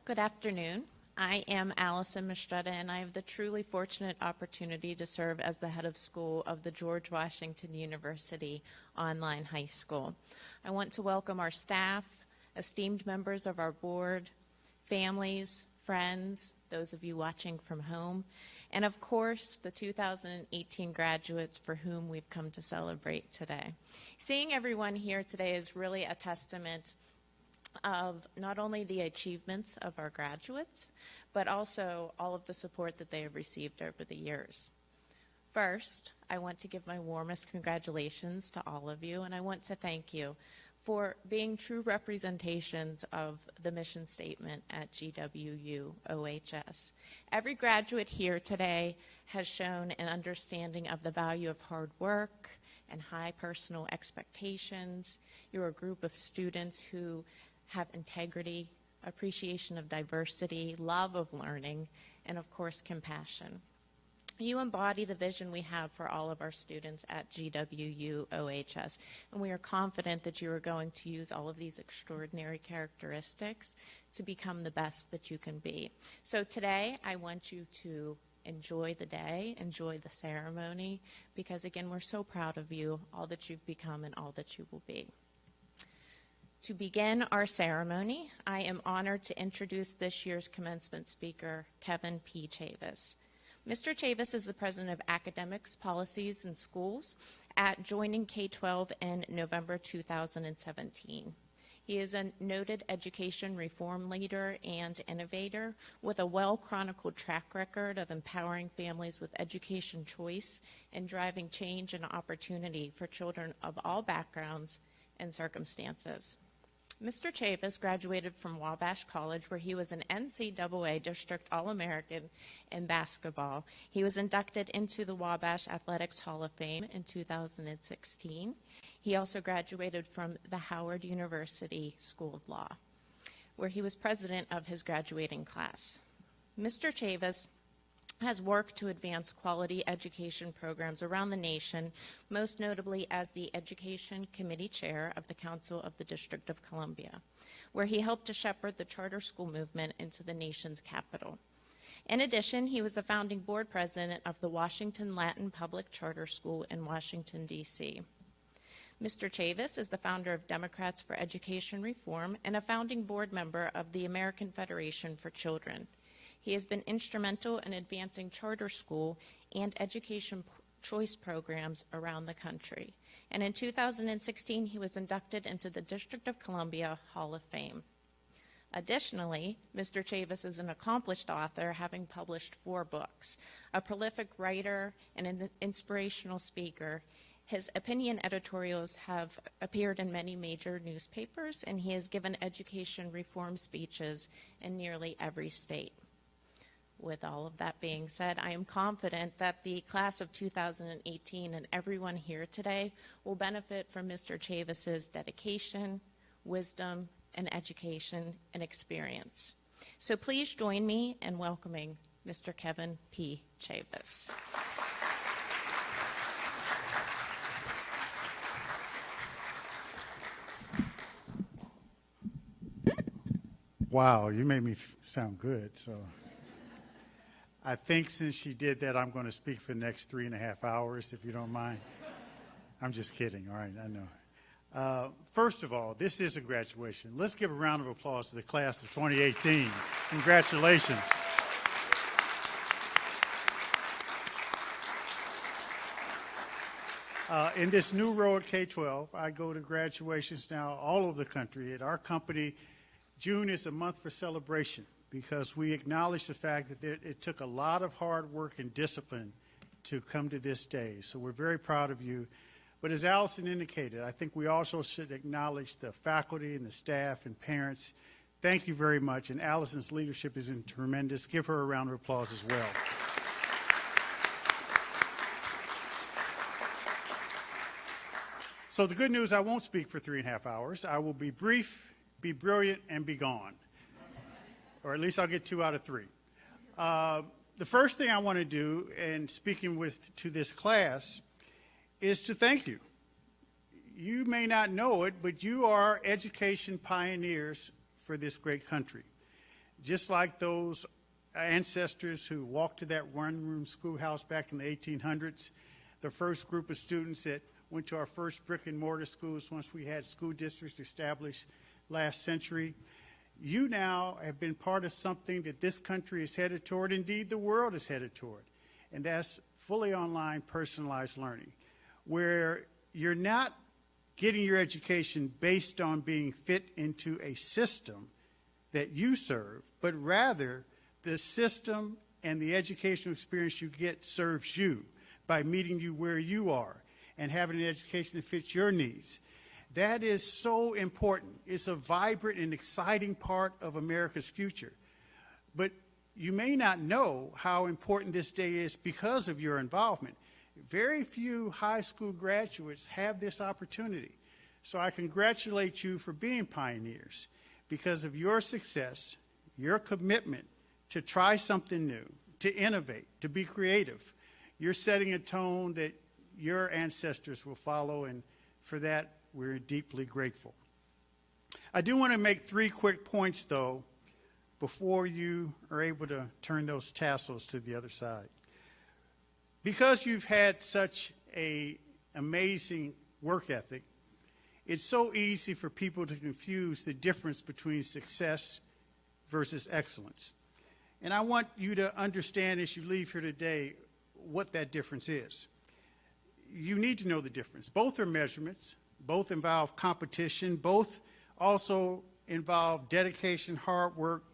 Good afternoon. I am Allison Mistretta, and I have the truly fortunate opportunity to serve as the head of school of the George Washington University Online High School. I want to welcome our staff, esteemed members of our board, families, friends, those of you watching from home, and of course, the 2018 graduates for whom we've come to celebrate today. Seeing everyone here today is really a testament of not only the achievements of our graduates, but also all of the support that they have received over the years. First, I want to give my warmest congratulations to all of you, and I want to thank you for being true representations of the mission statement at GWUOHS. Every graduate here today has shown an understanding of the value of hard work and high personal expectations. You're a group of students who have integrity, appreciation of diversity, love of learning, and of course, compassion. You embody the vision we have for all of our students at GWUOHS, and we are confident that you are going to use all of these extraordinary characteristics to become the best that you can be. So today, I want you to enjoy the day, enjoy the ceremony, because again, we're so proud of you, all that you've become and all that you will be. To begin our ceremony, I am honored to introduce this year's commencement speaker, Kevin P. Chavis. Mr. Chavis is the president of Academics, Policies, and Schools at Joining K-12 in November 2017. He is a noted education reform leader and innovator with a well-chronicled track record of empowering families with education choice and driving change and opportunity for children of all backgrounds and circumstances. Mr. Chavis graduated from Wabash College, where he was an NCAA District All-American in basketball. He was inducted into the Wabash Athletics Hall of Fame in 2016. He also graduated from the Howard University School of Law, where he was president of his graduating class. Mr. Chavis has worked to advance quality education programs around the nation, most notably as the Education Committee Chair of the Council of the District of Columbia, where he helped to shepherd the charter school movement into the nation's capital. In addition, he was the founding board president of the Washington Latin Public Charter School in Washington, D.C. Mr. Chavis is the founder of Democrats for Education Reform and a founding board member of the American Federation for Children. He has been instrumental in advancing charter school and education choice programs around the country. And in 2016, he was inducted into the District of Columbia Hall of Fame. Additionally, Mr. Chavis is an accomplished author, having published 4 books, a prolific writer and an inspirational speaker. His opinion editorials have appeared in many major newspapers, and he has given education reform speeches in nearly every state. With all of that being said, I am confident that the class of 2018 and everyone here today will benefit from Mr. Chavis's dedication, wisdom, and education and experience. So please join me in welcoming Mr. Kevin P. Chavis. Wow, you made me sound good. So I think since she did that, I'm going to speak for the next 3.5 hours, if you don't mind. I'm just kidding. All right, I know. First of all, this is a graduation. Let's give a round of applause to the class of 2018. Congratulations. In this new row at K-12, I go to graduations now all over the country. At our company, June is a month for celebration, because we acknowledge the fact that it took a lot of hard work and discipline to come to this day. So we're very proud of you. But as Allison indicated, I think we also should acknowledge the faculty and the staff and parents. Thank you very much. And Allison's leadership is tremendous. Give her a round of applause as well. So the good news, I won't speak for 3.5 hours. I will be brief, be brilliant, and be gone. Or at least I'll get 2 out of 3. The first thing I want to do in speaking to this class is to thank you. You may not know it, but you are education pioneers for this great country. just like those ancestors who walked to that one-room schoolhouse back in the 1800s, the first group of students that went to our first brick-and-mortar schools once we had school districts established last century. You now have been part of something that this country is headed toward, indeed the world is headed toward, and that's fully online personalized learning, where you're not getting your education based on being fit into a system that you serve, but rather the system and the educational experience you get serves you by meeting you where you are and having an education that fits your needs. That is so important. It's a vibrant and exciting part of America's future. But you may not know how important this day is because of your involvement. Very few high school graduates have this opportunity. So I congratulate you for being pioneers. Because of your success, your commitment to try something new, to innovate, to be creative, you're setting a tone that your ancestors will follow, and for that, we're deeply grateful. I do want to make 3 quick points, though, before you are able to turn those tassels to the other side. Because you've had such an amazing work ethic, it's so easy for people to confuse the difference between success versus excellence. And I want you to understand as you leave here today what that difference is. You need to know the difference. Both are measurements. Both involve competition. Both also involve dedication, hard work,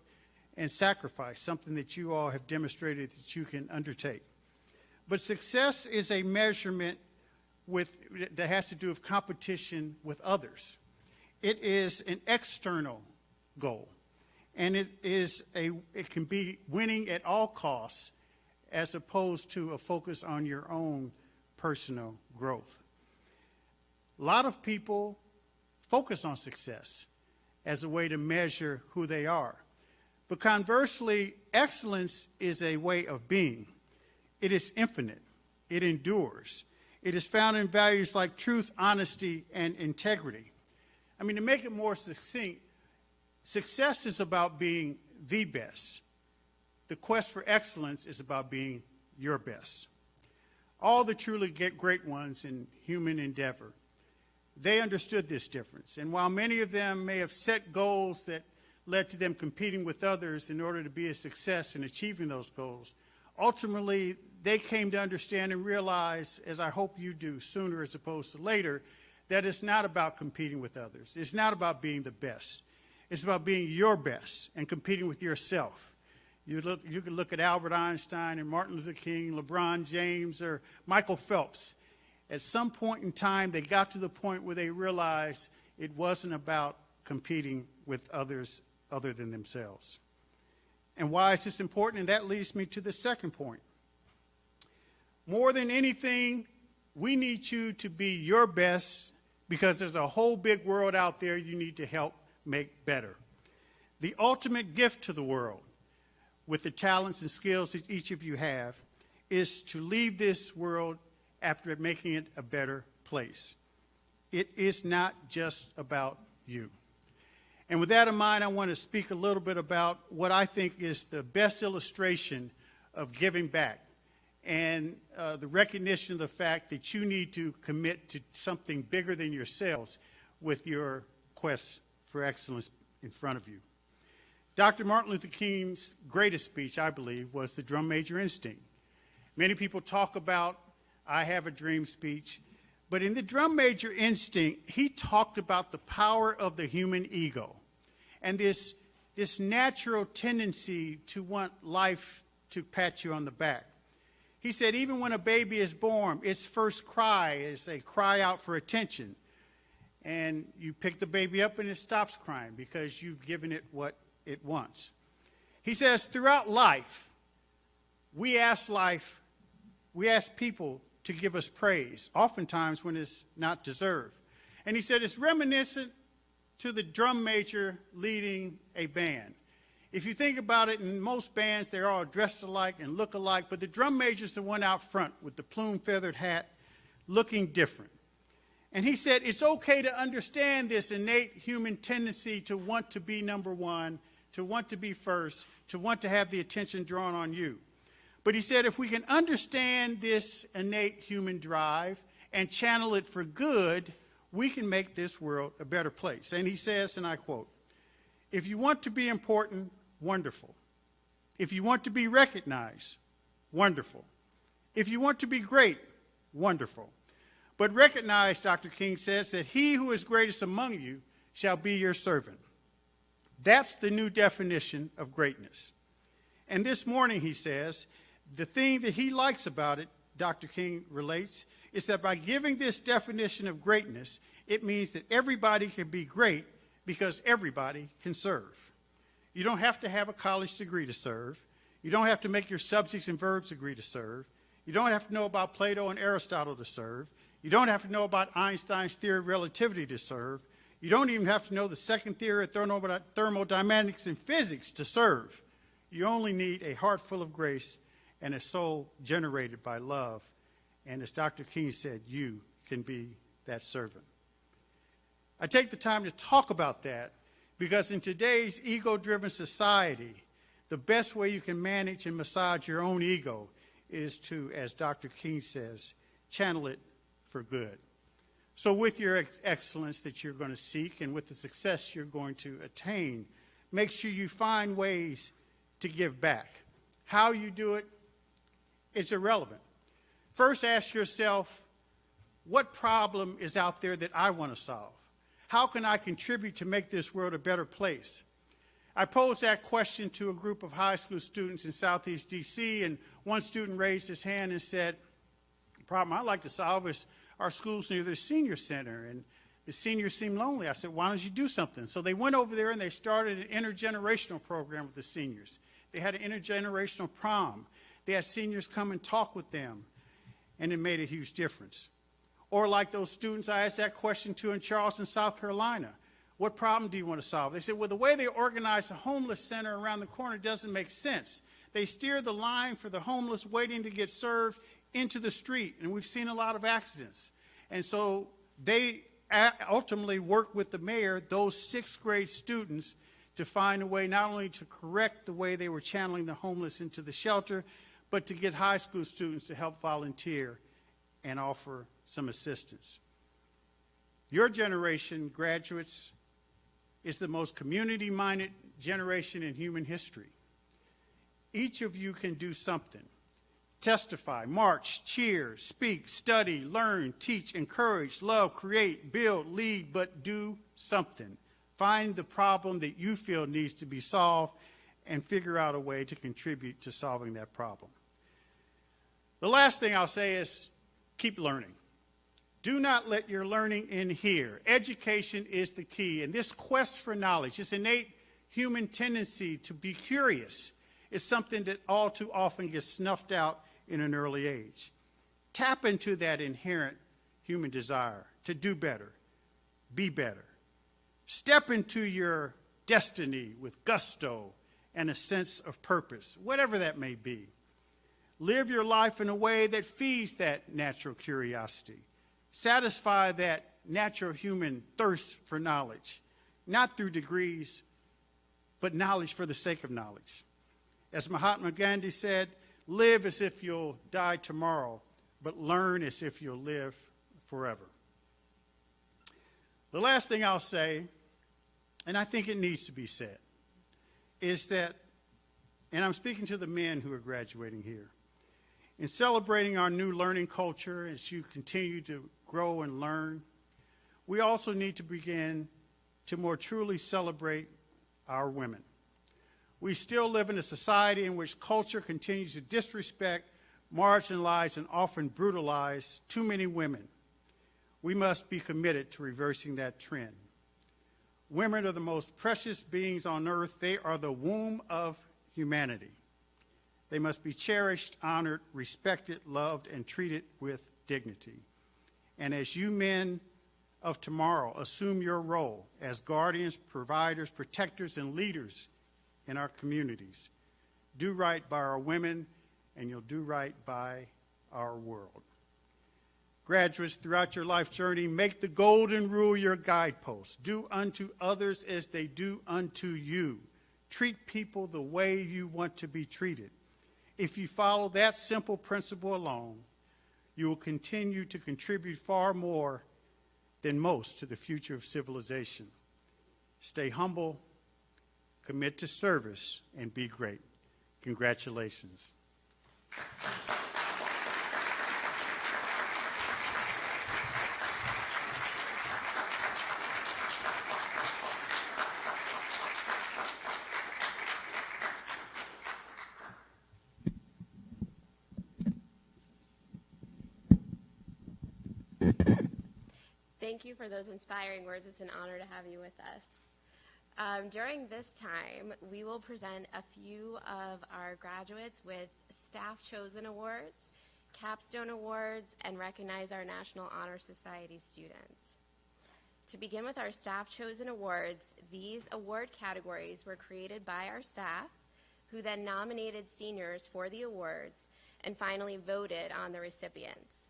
and sacrifice, something that you all have demonstrated that you can undertake. But success is a measurement that has to do with competition with others. It is an external goal, and it can be winning at all costs as opposed to a focus on your own personal growth. A lot of people focus on success as a way to measure who they are. But conversely, excellence is a way of being. It is infinite. It endures. It is found in values like truth, honesty, and integrity. I mean, to make it more succinct, success is about being the best. The quest for excellence is about being your best. All the truly great ones in human endeavor, they understood this difference. And while many of them may have set goals that led to them competing with others in order to be a success in achieving those goals, ultimately, they came to understand and realize, as I hope you do sooner as opposed to later, that it's not about competing with others. It's not about being the best. It's about being your best and competing with yourself. You can look at Albert Einstein and Martin Luther King, LeBron James, or Michael Phelps. At some point in time, they got to the point where they realized it wasn't about competing with others other than themselves. And why is this important? And that leads me to the second point. More than anything, we need you to be your best because there's a whole big world out there you need to help make better. The ultimate gift to the world, with the talents and skills that each of you have, is to leave this world after making it a better place. It is not just about you. And with that in mind, I want to speak a little bit about what I think is the best illustration of giving back and the recognition of the fact that you need to commit to something bigger than yourselves with your quest for excellence in front of you. Dr. Martin Luther King's greatest speech, I believe, was the Drum Major Instinct. Many people talk about I Have a Dream speech, but in the Drum Major Instinct, he talked about the power of the human ego and this natural tendency to want life to pat you on the back. He said even when a baby is born, its first cry is a cry out for attention. And you pick the baby up and it stops crying because you've given it what it wants. He says throughout life, we ask people to give us praise, oftentimes when it's not deserved. And he said it's reminiscent to the drum major leading a band. If you think about it, in most bands, they're all dressed alike and look alike, but the drum major's the one out front with the plume-feathered hat, looking different. And he said it's okay to understand this innate human tendency to want to be number one, to want to be first, to want to have the attention drawn on you. But he said if we can understand this innate human drive and channel it for good, we can make this world a better place. And he says, and I quote, "If you want to be important, wonderful. If you want to be recognized, wonderful. If you want to be great, wonderful. But recognize," Dr. King says, "that he who is greatest among you shall be your servant." That's the new definition of greatness. And this morning, he says, the thing that he likes about it, Dr. King relates, is that by giving this definition of greatness, it means that everybody can be great because everybody can serve. You don't have to have a college degree to serve. You don't have to make your subjects and verbs agree to serve. You don't have to know about Plato and Aristotle to serve. You don't have to know about Einstein's theory of relativity to serve. You don't even have to know the second theory of thermodynamics and physics to serve. You only need a heart full of grace and a soul generated by love. And as Dr. King said, you can be that servant. I take the time to talk about that because in today's ego-driven society, the best way you can manage and massage your own ego is to, as Dr. King says, channel it for good. So with your excellence that you're going to seek and with the success you're going to attain, make sure you find ways to give back. How you do it, it's irrelevant. First, ask yourself, what problem is out there that I want to solve? How can I contribute to make this world a better place? I posed that question to a group of high school students in Southeast D.C., and one student raised his hand and said, "The problem I'd like to solve is our school's near the senior center, and the seniors seem lonely." I said, "Why don't you do something?" So they went over there and they started an intergenerational program with the seniors. They had an intergenerational prom. They had seniors come and talk with them, and it made a huge difference. Or like those students I asked that question to in Charleston, South Carolina. What problem do you want to solve? They said, well, the way they organize a homeless center around the corner doesn't make sense. They steer the line for the homeless waiting to get served into the street, and we've seen a lot of accidents. And so they ultimately worked with the mayor, those sixth grade students, to find a way not only to correct the way they were channeling the homeless into the shelter, but to get high school students to help volunteer and offer some assistance. Your generation, graduates, is the most community-minded generation in human history. Each of you can do something. Testify, march, cheer, speak, study, learn, teach, encourage, love, create, build, lead, but do something. Find the problem that you feel needs to be solved and figure out a way to contribute to solving that problem. The last thing I'll say is keep learning. Do not let your learning end here. Education is the key. And this quest for knowledge, this innate human tendency to be curious, is something that all too often gets snuffed out in an early age. Tap into that inherent human desire to do better, be better. Step into your destiny with gusto and a sense of purpose, whatever that may be. Live your life in a way that feeds that natural curiosity. Satisfy that natural human thirst for knowledge, not through degrees, but knowledge for the sake of knowledge. As Mahatma Gandhi said, live as if you'll die tomorrow, but learn as if you'll live forever. The last thing I'll say, and I think it needs to be said, is that, and I'm speaking to the men who are graduating here, in celebrating our new learning culture as you continue to grow and learn, we also need to begin to more truly celebrate our women. We still live in a society in which culture continues to disrespect, marginalize, and often brutalize too many women. We must be committed to reversing that trend. Women are the most precious beings on earth. They are the womb of humanity. They must be cherished, honored, respected, loved, and treated with dignity. And as you men of tomorrow assume your role as guardians, providers, protectors, and leaders in our communities, do right by our women, and you'll do right by our world. Graduates, throughout your life journey, make the golden rule your guidepost. Do unto others as they do unto you. treat people the way you want to be treated. If you follow that simple principle alone, you will continue to contribute far more than most to the future of civilization. Stay humble, commit to service, and be great. Congratulations. Thank you for those inspiring words. It's an honor to have you with us. During this time, we will present a few of our graduates with Staff Chosen Awards, Capstone Awards, and recognize our National Honor Society students. To begin with our Staff Chosen Awards, these award categories were created by our staff, who then nominated seniors for the awards and finally voted on the recipients.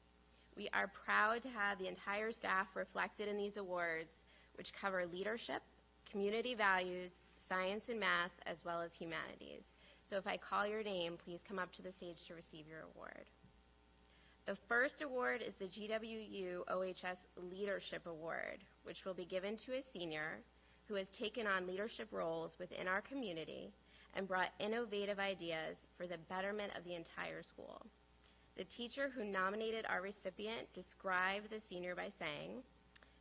We are proud to have the entire staff reflected in these awards, which cover leadership, community values, science and math, as well as humanities. So if I call your name, please come up to the stage to receive your award. The first award is the GWUOHS Leadership Award, which will be given to a senior who has taken on leadership roles within our community and brought innovative ideas for the betterment of the entire school. The teacher who nominated our recipient described the senior by saying,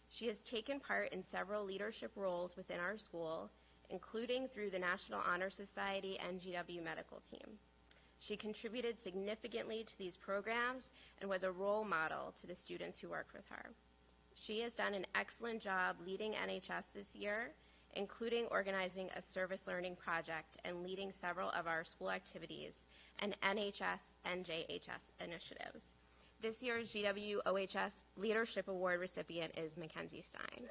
"She has taken part in several leadership roles within our school, including through the National Honor Society and GW medical team. She contributed significantly to these programs and was a role model to the students who worked with her. She has done an excellent job leading NHS this year, including organizing a service learning project and leading several of our school activities and NHS and JHS initiatives." This year's GWOHS Leadership Award recipient is Mackenzie Stein.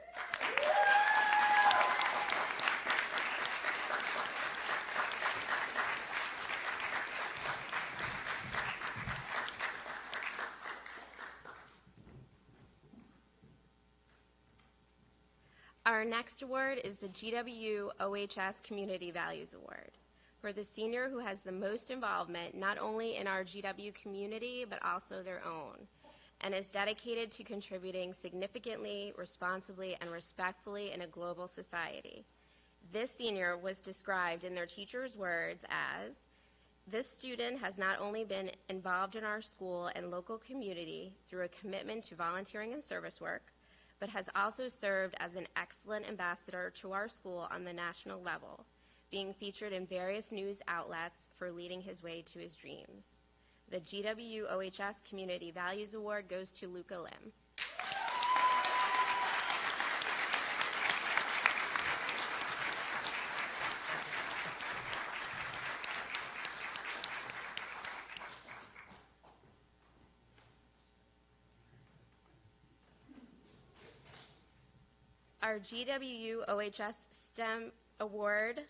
Our next award is the GWOHS Community Values Award for the senior who has the most involvement not only in our GW community but also their own, and is dedicated to contributing significantly, responsibly, and respectfully in a global society. This senior was described in their teacher's words as, "This student has not only been involved in our school and local community through a commitment to volunteering and service work, but has also served as an excellent ambassador to our school on the national level, being featured in various news outlets for leading his way to his dreams." The GWOHS Community Values Award goes to Luca Lim. Our GWUOHS STEM Award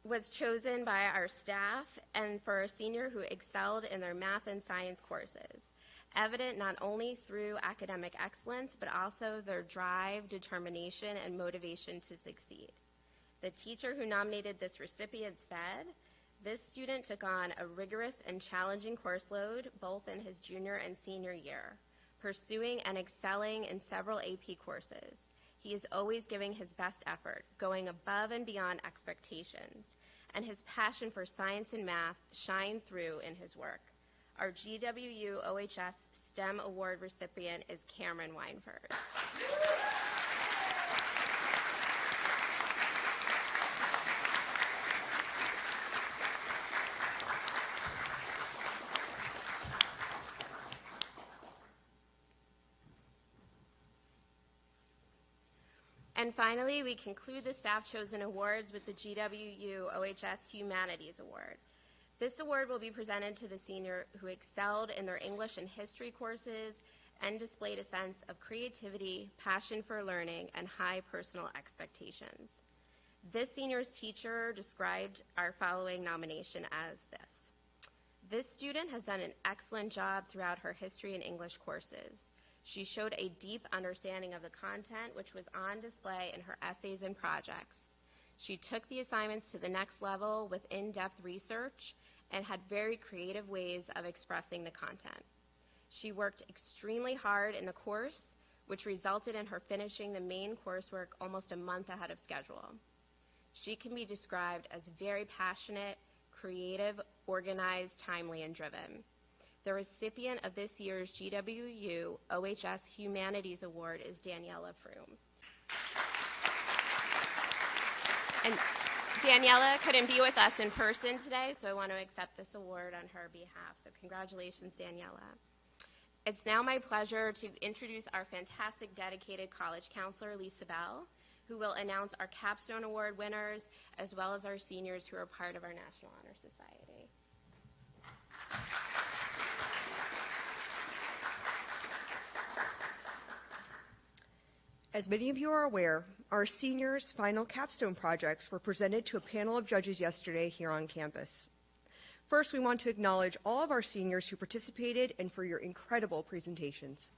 was chosen by our staff and for a senior who excelled in their math and science courses, evident not only through academic excellence, but also their drive, determination, and motivation to succeed. The teacher who nominated this recipient said, "This student took on a rigorous and challenging course load both in his junior and senior year, pursuing and excelling in several AP courses. He is always giving his best effort, going above and beyond expectations, and his passion for science and math shined through in his work." Our GWUOHS STEM Award recipient is Cameron Weinford. And finally, we conclude the Staff Chosen Awards with the GWUOHS Humanities Award. This award will be presented to the senior who excelled in their English and history courses and displayed a sense of creativity, passion for learning, and high personal expectations. This senior's teacher described our following nomination as this: "This student has done an excellent job throughout her history and English courses. She showed a deep understanding of the content which was on display in her essays and projects. She took the assignments to the next level with in-depth research and had very creative ways of expressing the content. She worked extremely hard in the course, which resulted in her finishing the main coursework almost a month ahead of schedule. She can be described as very passionate, creative, organized, timely, and driven. The recipient of this year's GWUOHS Humanities Award is Daniela Froome. And Daniela couldn't be with us in person today, so I want to accept this award on her behalf. So congratulations, Daniela. It's now my pleasure to introduce our fantastic dedicated college counselor, Lisa Bell, who will announce our Capstone Award winners, as well as our seniors who are part of our National Honor Society. As many of you are aware, our seniors' final capstone projects were presented to a panel of judges yesterday here on campus. First, we want to acknowledge all of our seniors who participated and for your incredible presentations.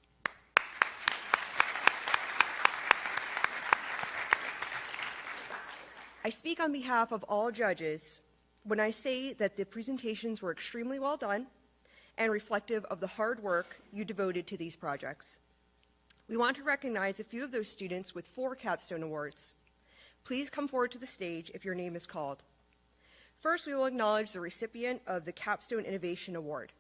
I speak on behalf of all judges when I say that the presentations were extremely well done and reflective of the hard work you devoted to these projects. We want to recognize a few of those students with 4 capstone awards. Please come forward to the stage if your name is called. First, we will acknowledge the recipient of the Capstone Innovation Award.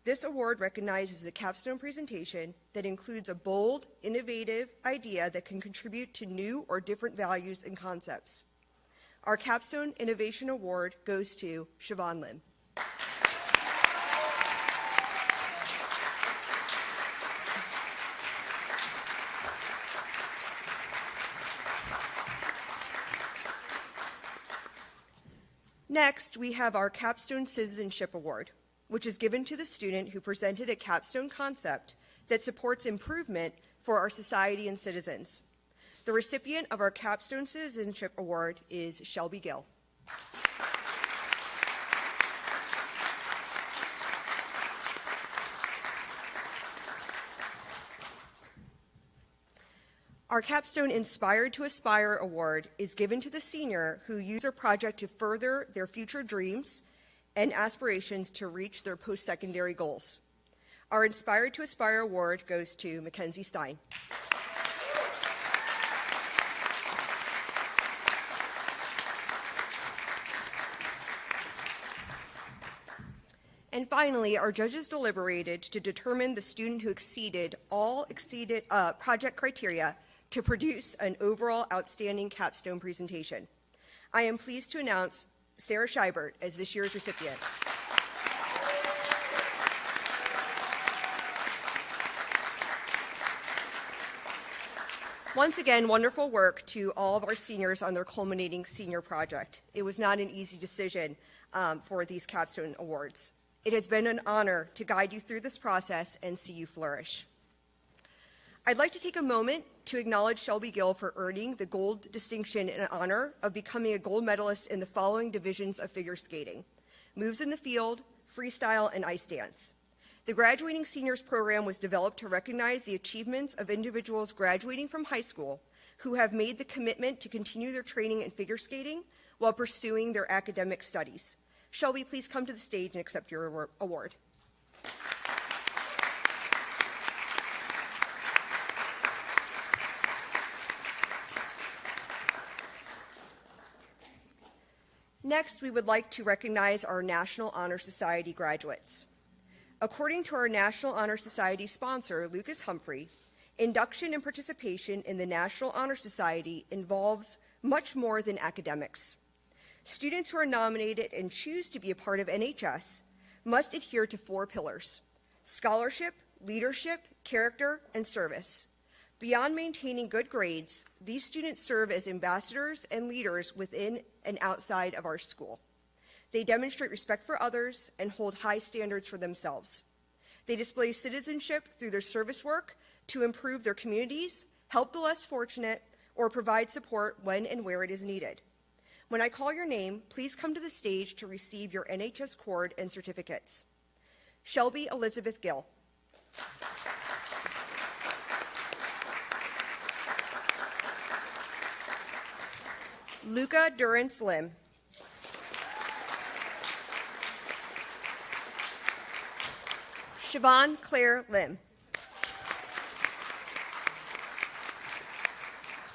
This award recognizes the capstone presentation that includes a bold, innovative idea that can contribute to new or different values and concepts. Our Capstone Innovation Award goes to Siobhan Lim. Next, we have our Capstone Citizenship Award, which is given to the student who presented a capstone concept that supports improvement for our society and citizens. The recipient of our Capstone Citizenship Award is Shelby Gill. Our Capstone Inspired to Aspire Award is given to the senior who used their project to further their future dreams and aspirations to reach their post-secondary goals. Our Inspired to Aspire Award goes to Mackenzie Stein. And finally, our judges deliberated to determine the student who exceeded all project criteria to produce an overall outstanding capstone presentation. I am pleased to announce Sarah Scheibert as this year's recipient. Once again, wonderful work to all of our seniors on their culminating senior project. It was not an easy decision for these capstone awards. It has been an honor to guide you through this process and see you flourish. I'd like to take a moment to acknowledge Shelby Gill for earning the gold distinction and honor of becoming a gold medalist in the following divisions of figure skating: moves in the field, freestyle, and ice dance. The Graduating Seniors program was developed to recognize the achievements of individuals graduating from high school who have made the commitment to continue their training in figure skating while pursuing their academic studies. Shelby, please come to the stage and accept your award. Next, we would like to recognize our National Honor Society graduates. According to our National Honor Society sponsor, Lucas Humphrey, induction and participation in the National Honor Society involves much more than academics. Students who are nominated and choose to be a part of NHS must adhere to 4 pillars: scholarship, leadership, character, and service. Beyond maintaining good grades, these students serve as ambassadors and leaders within and outside of our school. They demonstrate respect for others and hold high standards for themselves. They display citizenship through their service work to improve their communities, help the less fortunate, or provide support when and where it is needed. When I call your name, please come to the stage to receive your NHS cord and certificates. Shelby Elizabeth Gill. Luca Durance Lim. Siobhan Claire Lim.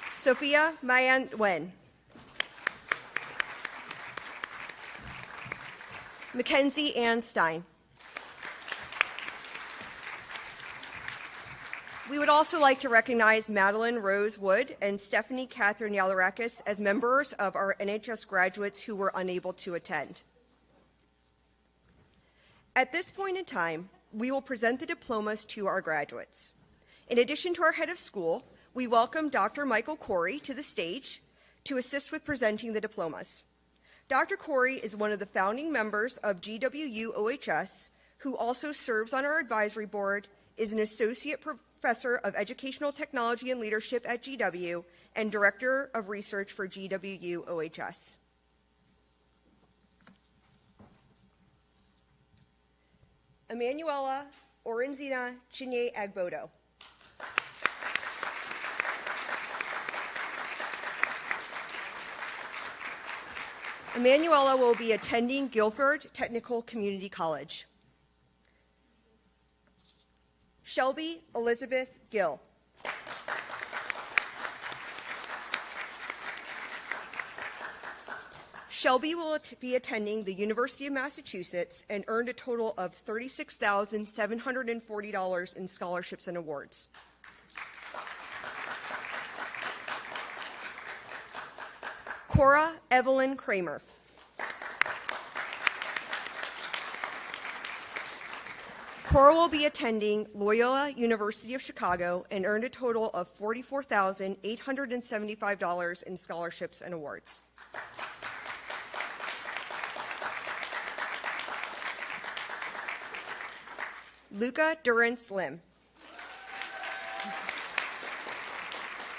Sophia Mayan Wen. Mackenzie Ann Stein. We would also like to recognize Madeline Rose Wood and Stephanie Catherine Yalarakis as members of our NHS graduates who were unable to attend. At this point in time, we will present the diplomas to our graduates. In addition to our head of school, we welcome Dr. Michael Corey to the stage to assist with presenting the diplomas. Dr. Corey is one of the founding members of GWUOHS, who also serves on our advisory board, is an associate professor of educational technology and leadership at GW, and director of research for GWUOHS. Emanuela Orenzina Chinye Agbodo. Emanuela will be attending Guilford Technical Community College. Shelby Elizabeth Gill. Shelby will be attending the University of Massachusetts and earned a total of $36,740 in scholarships and awards. Cora Evelyn Kramer. Cora will be attending Loyola University of Chicago and earned a total of $44,875 in scholarships and awards. Luca Durance Lim.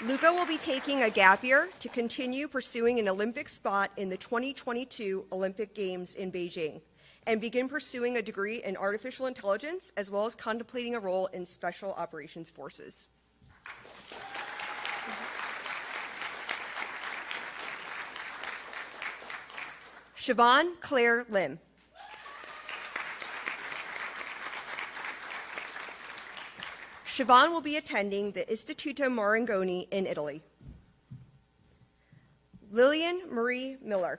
Luca will be taking a gap year to continue pursuing an Olympic spot in the 2022 Olympic Games in Beijing and begin pursuing a degree in artificial intelligence as well as contemplating a role in special operations forces. Siobhan Claire Lim. Siobhan will be attending the Istituto Marangoni in Italy. Lillian Marie Miller.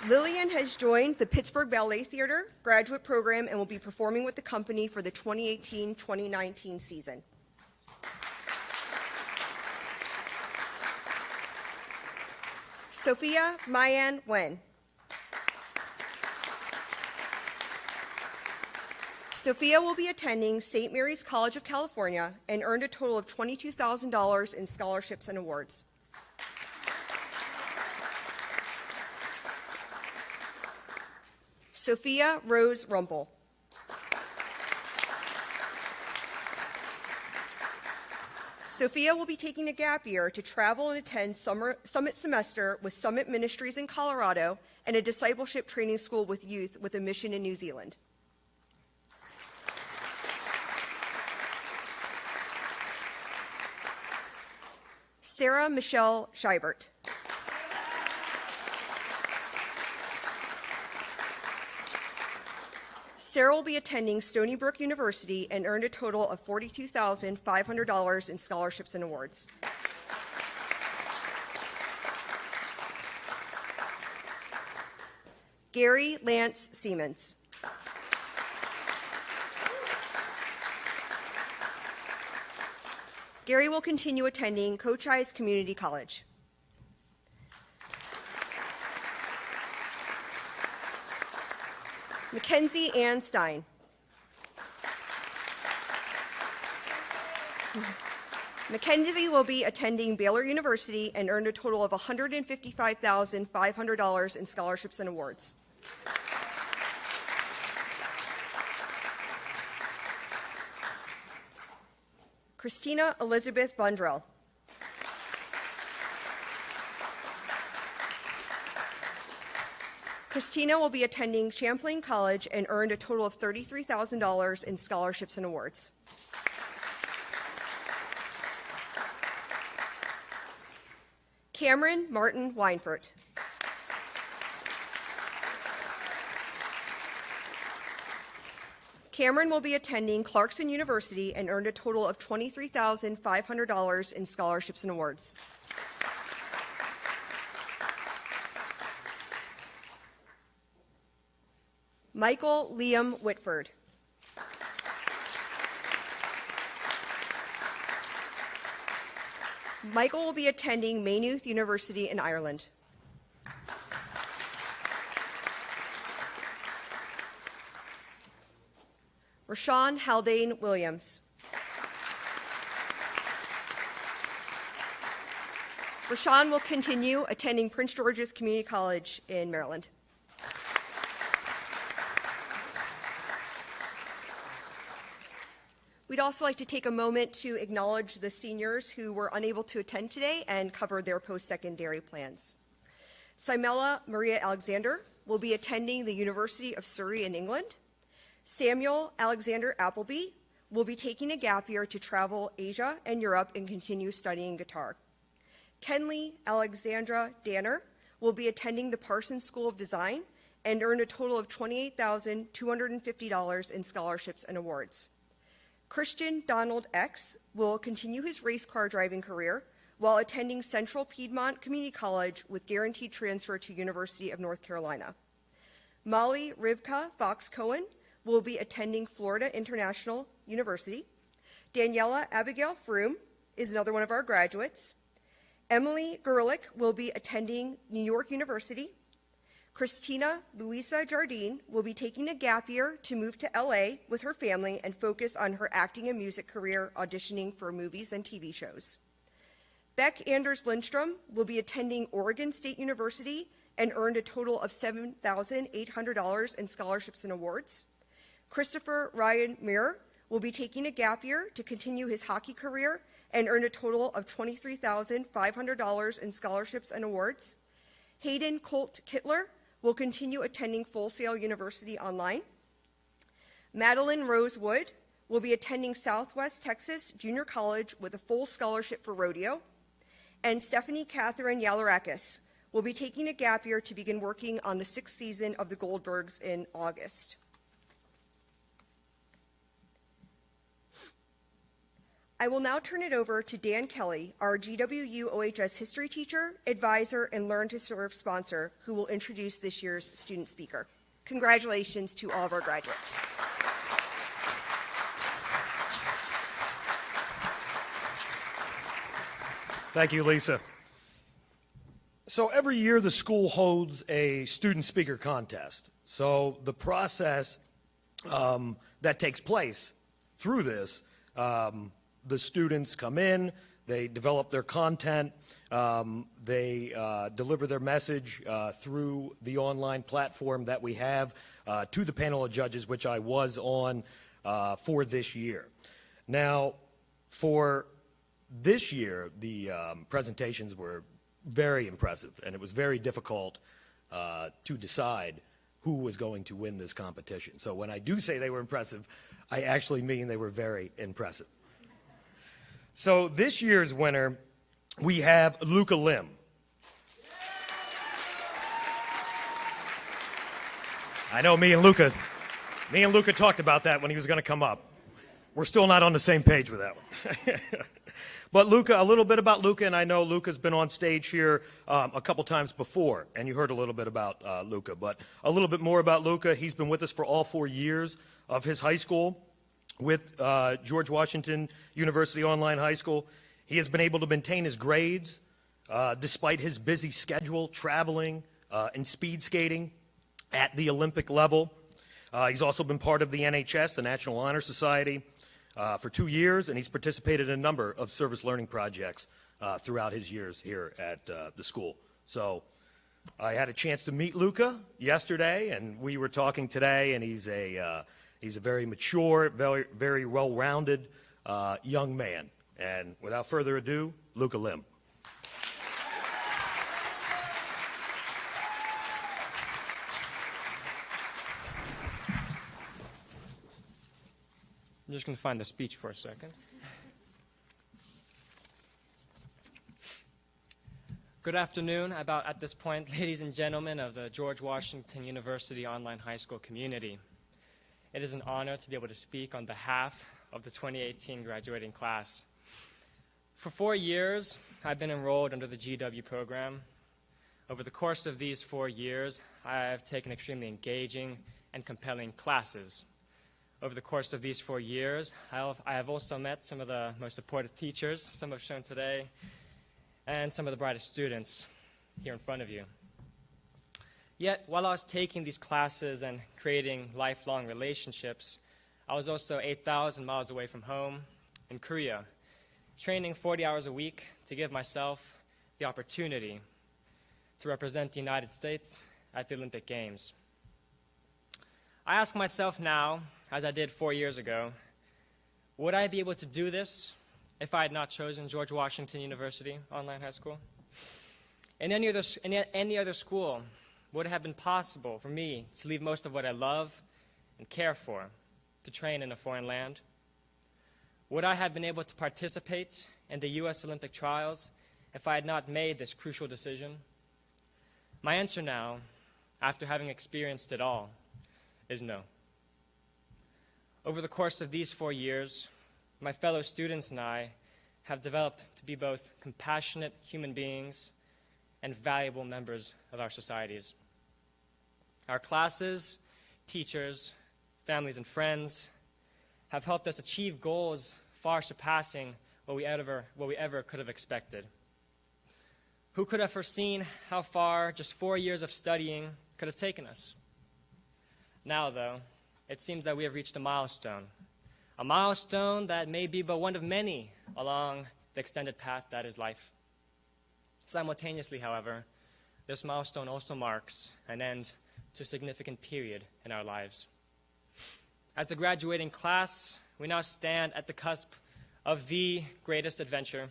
Lillian has joined the Pittsburgh Ballet Theater graduate program and will be performing with the company for the 2018-2019 season. Sophia Mayan Wen. Sophia will be attending St. Mary's College of California and earned a total of $22,000 in scholarships and awards. Sophia Rose Rumpel. Sophia will be taking a gap year to travel and attend Summit Semester with Summit Ministries in Colorado and a discipleship training school with youth with a mission in New Zealand. Sarah Michelle Scheibert. Sarah will be attending Stony Brook University and earned a total of $42,500 in scholarships and awards. Gary Lance Siemens. Gary will continue attending Cochise Community College. Mackenzie Ann Stein. Mackenzie will be attending Baylor University and earned a total of $155,500 in scholarships and awards. Christina Elizabeth Bundrell. Christina will be attending Champlain College and earned a total of $33,000 in scholarships and awards. Cameron Martin Weinfurt. Cameron will be attending Clarkson University and earned a total of $23,500 in scholarships and awards. Michael Liam Whitford. Michael will be attending Maynooth University in Ireland. Rashawn Haldane Williams. Rashawn will continue attending Prince George's Community College in Maryland. We'd also like to take a moment to acknowledge the seniors who were unable to attend today and cover their post-secondary plans. Simela Maria Alexander will be attending the University of Surrey in England. Samuel Alexander Appleby will be taking a gap year to travel Asia and Europe and continue studying guitar. Kenley Alexandra Danner will be attending the Parsons School of Design and earn a total of $28,250 in scholarships and awards. Christian Donald X will continue his race car driving career while attending Central Piedmont Community College with guaranteed transfer to University of North Carolina. Molly Rivka Fox Cohen will be attending Florida International University. Daniela Abigail Froome is another one of our graduates. Emily Gerlich will be attending New York University. Christina Luisa Jardine will be taking a gap year to move to LA with her family and focus on her acting and music career, auditioning for movies and TV shows. Beck Anders Lindstrom will be attending Oregon State University and earned a total of $7,800 in scholarships and awards. Christopher Ryan Muir will be taking a gap year to continue his hockey career and earn a total of $23,500 in scholarships and awards. Hayden Colt Kittler will continue attending Full Sail University online. Madeline Rose Wood will be attending Southwest Texas Junior College with a full scholarship for rodeo. And Stephanie Catherine Yalarakis will be taking a gap year to begin working on the 6th season of The Goldbergs in August. I will now turn it over to Dan Kelly, our GWUOHS history teacher, advisor, and Learn to Serve sponsor, who will introduce this year's student speaker. Congratulations to all of our graduates. Thank you, Lisa. So every year the school holds a student speaker contest. So the process that takes place through this, the students come in, they develop their content, they deliver their message through the online platform that we have to the panel of judges, which I was on for this year. Now, for this year, the presentations were very impressive, and it was very difficult to decide who was going to win this competition. So when I do say they were impressive, I actually mean they were very impressive. So this year's winner, we have Luca Lim. I know me and Luca talked about that when he was going to come up. We're still not on the same page with that one. But Luca, a little bit about Luca, and I know Luca's been on stage here a couple times before, and you heard a little bit about Luca. But a little bit more about Luca. He's been with us for all 4 years of his high school with George Washington University Online High School. He has been able to maintain his grades despite his busy schedule, traveling and speed skating at the Olympic level. He's also been part of the NHS, the National Honor Society, for 2 years, and he's participated in a number of service learning projects throughout his years here at the school. So I had a chance to meet Luca yesterday, and we were talking today, and he's a very mature, very well-rounded young man. And without further ado, Luca Lim. I'm just going to find the speech for a second. Good afternoon, about at this point, ladies and gentlemen of the George Washington University Online High School community. It is an honor to be able to speak on behalf of the 2018 graduating class. For 4 years, I've been enrolled under the GW program. Over the course of these 4 years, I have taken extremely engaging and compelling classes. Over the course of these 4 years, I have also met some of the most supportive teachers, some have shown today, and some of the brightest students here in front of you. Yet, while I was taking these classes and creating lifelong relationships, I was also 8,000 miles away from home in Korea, training 40 hours a week to give myself the opportunity to represent the United States at the Olympic Games. I ask myself now, as I did 4 years ago, would I be able to do this if I had not chosen George Washington University Online High School? In any other school, would it have been possible for me to leave most of what I love and care for to train in a foreign land? Would I have been able to participate in the U.S. Olympic trials if I had not made this crucial decision? My answer now, after having experienced it all, is no. Over the course of these 4 years, my fellow students and I have developed to be both compassionate human beings and valuable members of our societies. Our classes, teachers, families, and friends have helped us achieve goals far surpassing what we ever could have expected. Who could have foreseen how far just 4 years of studying could have taken us? Now, though, it seems that we have reached a milestone that may be but one of many along the extended path that is life. Simultaneously, however, this milestone also marks an end to a significant period in our lives. As the graduating class, we now stand at the cusp of the greatest adventure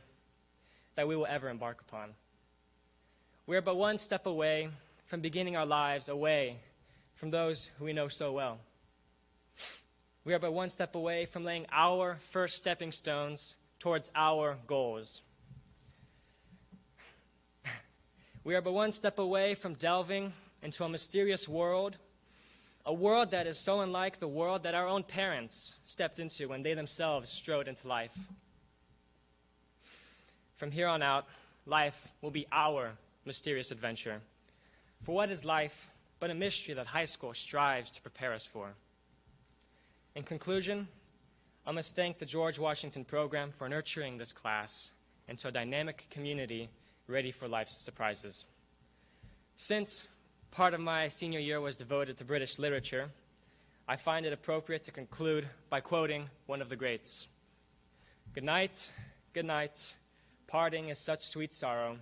that we will ever embark upon. We are but one step away from beginning our lives away from those who we know so well. We are but one step away from laying our first stepping stones towards our goals. We are but one step away from delving into a mysterious world, a world that is so unlike the world that our own parents stepped into when they themselves strode into life. From here on out, life will be our mysterious adventure. For what is life but a mystery that high school strives to prepare us for? In conclusion, I must thank the George Washington program for nurturing this class into a dynamic community ready for life's surprises. Since part of my senior year was devoted to British literature, I find it appropriate to conclude by quoting one of the greats. Good night, parting is such sweet sorrow,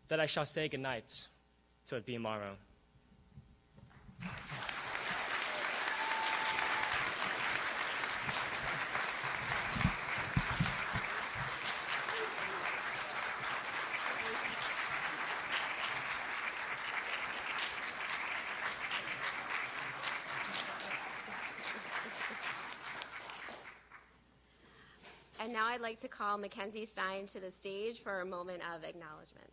that I shall say good night till it be morrow. And now I'd like to call Mackenzie Stein to the stage for a moment of acknowledgement.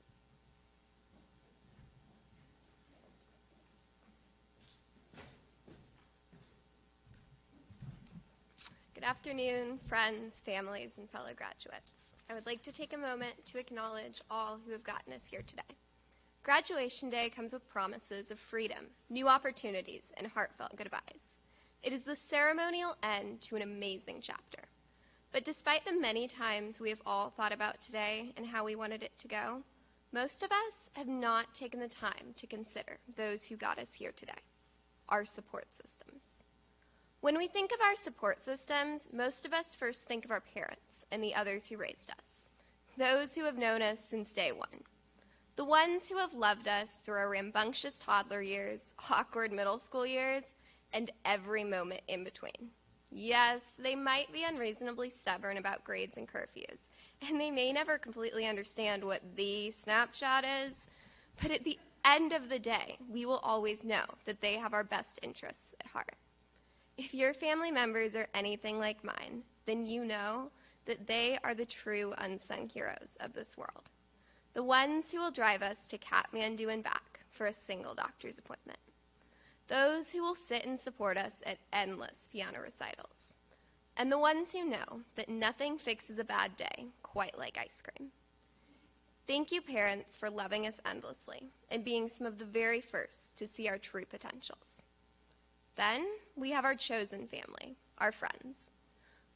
Good afternoon, friends, families, and fellow graduates. I would like to take a moment to acknowledge all who have gotten us here today. Graduation day comes with promises of freedom, new opportunities, and heartfelt goodbyes. It is the ceremonial end to an amazing chapter. But despite the many times we have all thought about today and how we wanted it to go, most of us have not taken the time to consider those who got us here today, our support systems. When we think of our support systems, most of us first think of our parents and the others who raised us, those who have known us since day one, the ones who have loved us through our rambunctious toddler years, awkward middle school years, and every moment in between. Yes, they might be unreasonably stubborn about grades and curfews, and they may never completely understand what the Snapchat is, but at the end of the day, we will always know that they have our best interests at heart. If your family members are anything like mine, then you know that they are the true unsung heroes of this world. the ones who will drive us to Kathmandu and back for a single doctor's appointment, those who will sit and support us at endless piano recitals, and the ones who know that nothing fixes a bad day quite like ice cream. Thank you, parents, for loving us endlessly and being some of the very first to see our true potentials. Then we have our chosen family, our friends.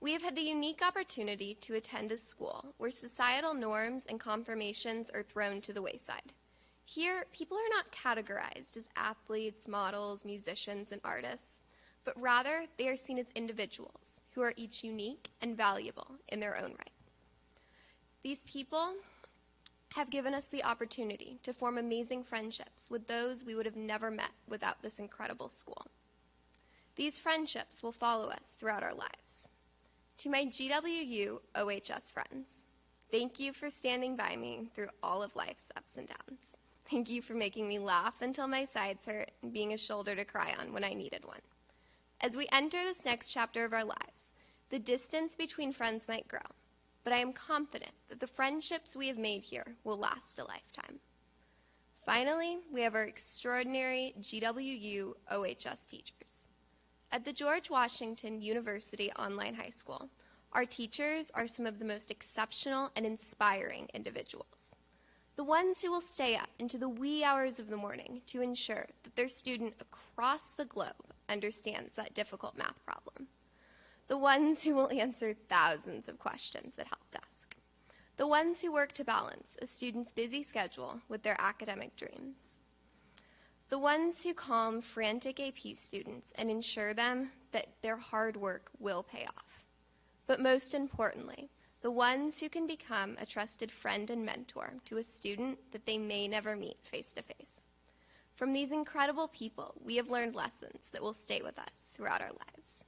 We have had the unique opportunity to attend a school where societal norms and conformations are thrown to the wayside. Here, people are not categorized as athletes, models, musicians, and artists, but rather they are seen as individuals who are each unique and valuable in their own right. These people have given us the opportunity to form amazing friendships with those we would have never met without this incredible school. These friendships will follow us throughout our lives. To my GWUOHS friends, thank you for standing by me through all of life's ups and downs. Thank you for making me laugh until my sides hurt and being a shoulder to cry on when I needed one. As we enter this next chapter of our lives, the distance between friends might grow, but I am confident that the friendships we have made here will last a lifetime. Finally, we have our extraordinary GWUOHS teachers. At the George Washington University Online High School, our teachers are some of the most exceptional and inspiring individuals. The ones who will stay up into the wee hours of the morning to ensure that their student across the globe understands that difficult math problem. The ones who will answer thousands of questions at help desk. The ones who work to balance a student's busy schedule with their academic dreams. The ones who calm frantic AP students and ensure them that their hard work will pay off. But most importantly, the ones who can become a trusted friend and mentor to a student that they may never meet face to face. From these incredible people, we have learned lessons that will stay with us throughout our lives.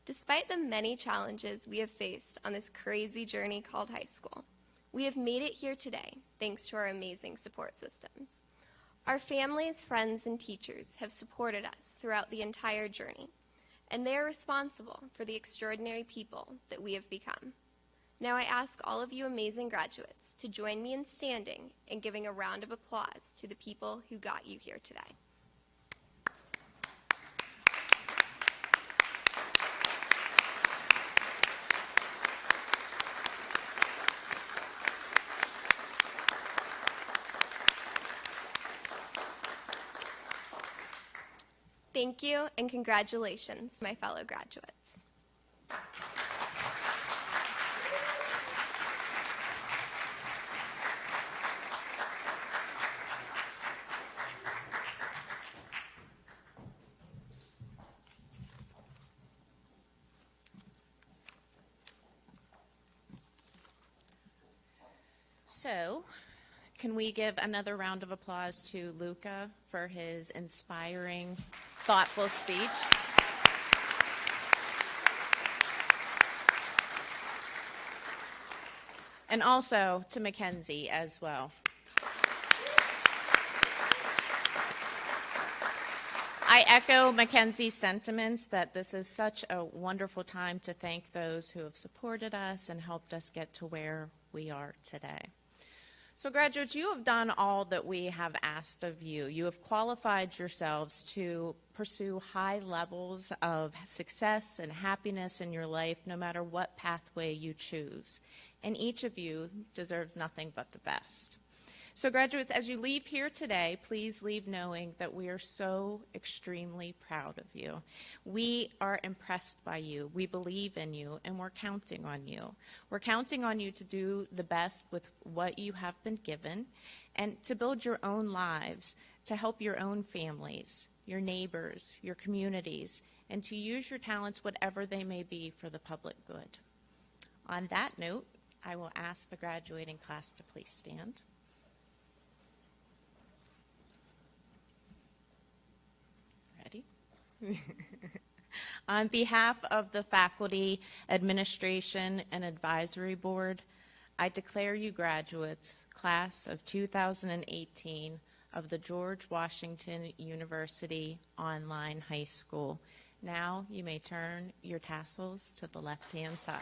Despite the many challenges we have faced on this crazy journey called high school, we have made it here today thanks to our amazing support systems. Our families, friends, and teachers have supported us throughout the entire journey, and they are responsible for the extraordinary people that we have become. Now I ask all of you amazing graduates to join me in standing and giving a round of applause to the people who got you here today. Thank you and congratulations, my fellow graduates. So, can we give another round of applause to Luca for his inspiring, thoughtful speech? And also to Mackenzie as well. I echo Mackenzie's sentiments that this is such a wonderful time to thank those who have supported us and helped us get to where we are today. So graduates, you have done all that we have asked of you. You have qualified yourselves to pursue high levels of success and happiness in your life, no matter what pathway you choose. And each of you deserves nothing but the best. So graduates, as you leave here today, please leave knowing that we are so extremely proud of you. We are impressed by you. We believe in you, and we're counting on you. We're counting on you to do the best with what you have been given and to build your own lives, to help your own families, your neighbors, your communities, and to use your talents, whatever they may be, for the public good. On that note, I will ask the graduating class to please stand. On behalf of the faculty, administration, and advisory board, I declare you graduates, class of 2018 of the George Washington University Online High School. Now you may turn your tassels to the left-hand side.